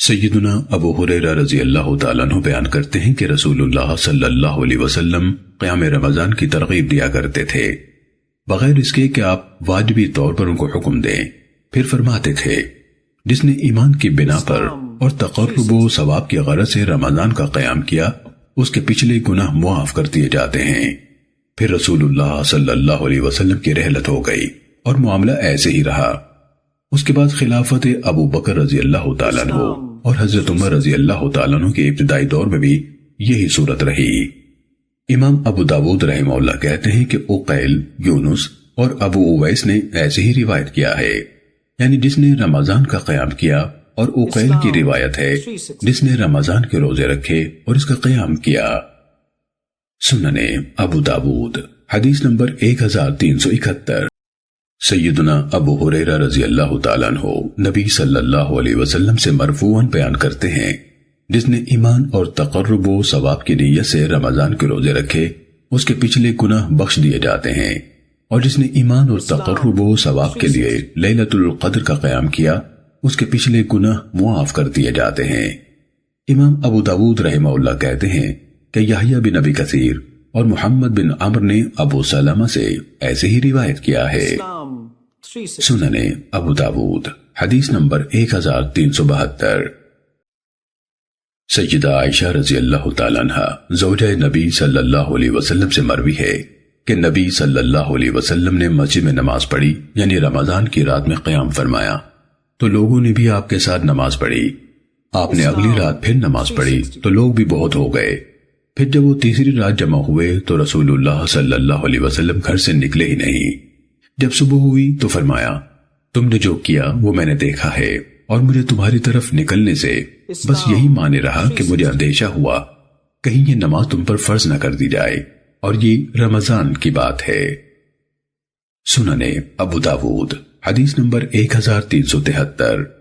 سیدنا ابو ہریرہ رضی اللہ تعالیٰ عنہ بیان کرتے ہیں کہ رسول اللہ صلی اللہ علیہ وسلم قیام رمضان کی ترغیب دیا کرتے تھے بغیر اس کے کہ آپ واجبی طور پر ان کو حکم دیں۔ پھر فرماتے تھے جس نے ایمان کی بنا پر اور تقرب و ثواب کی غرض سے رمضان کا قیام کیا اس کے پچھلے گناہ معاف کر دیے جاتے ہیں۔ پھر رسول اللہ صلی اللہ علیہ وسلم کی رحلت ہو گئی اور معاملہ ایسے ہی رہا۔ اس کے بعد خلافت ابو بکر رضی اللہ تعالیٰ عنہ اور حضرت عمر رضی اللہ تعالیٰ عنہ کے ابتدائی دور میں بھی یہی صورت رہی۔ امام ابو داود رحمہ اللہ کہتے ہیں کہ عقیل، یونس اور ابو اویس نے ایسے ہی روایت کیا ہے، یعنی جس نے رمضان کا قیام کیا، اور عقیل کی روایت ہے جس نے رمضان کے روزے رکھے اور اس کا قیام کیا۔ سنن ابو داود حدیث نمبر 1371۔ سیدنا ابو ہریرہ رضی اللہ تعالیٰ عنہ نبی صلی اللہ علیہ وسلم سے مرفوعاً بیان کرتے ہیں جس نے ایمان اور تقرب و ثواب کی نیت سے رمضان کے روزے رکھے اس کے پچھلے گناہ بخش دیے جاتے ہیں، اور جس نے ایمان اور تقرب و ثواب کے لیے لیلۃ القدر کا قیام کیا اس کے پچھلے گناہ معاف کر دیے جاتے ہیں۔ امام ابو داود رحمہ اللہ کہتے ہیں کہ یحییٰ بن ابی کثیر اور محمد بن عمرو نے ابو سلمہ سے ایسے ہی روایت کیا ہے۔ سنن ابو داود حدیث نمبر 1372۔ سیدہ عائشہ رضی اللہ تعالیٰ عنہ زوجہ نبی صلی اللہ علیہ وسلم سے مروی ہے کہ نبی صلی اللہ علیہ وسلم نے مسجد میں نماز پڑھی، یعنی رمضان کی رات میں قیام فرمایا تو لوگوں نے بھی آپ کے ساتھ نماز پڑھی۔ آپ نے اگلی رات پھر نماز پڑھی تو لوگ بھی بہت ہو گئے۔ پھر جب وہ تیسری رات جمع ہوئے تو رسول اللہ صلی اللہ علیہ وسلم گھر سے نکلے ہی نہیں۔ جب صبح ہوئی تو فرمایا تم نے جو کیا وہ میں نے دیکھا ہے، اور مجھے تمہاری طرف نکلنے سے بس یہی مانے رہا کہ مجھے اندیشہ ہوا کہیں یہ نماز تم پر فرض نہ کر دی جائے، اور یہ رمضان کی بات ہے۔ سنن ابو داود حدیث نمبر 1373۔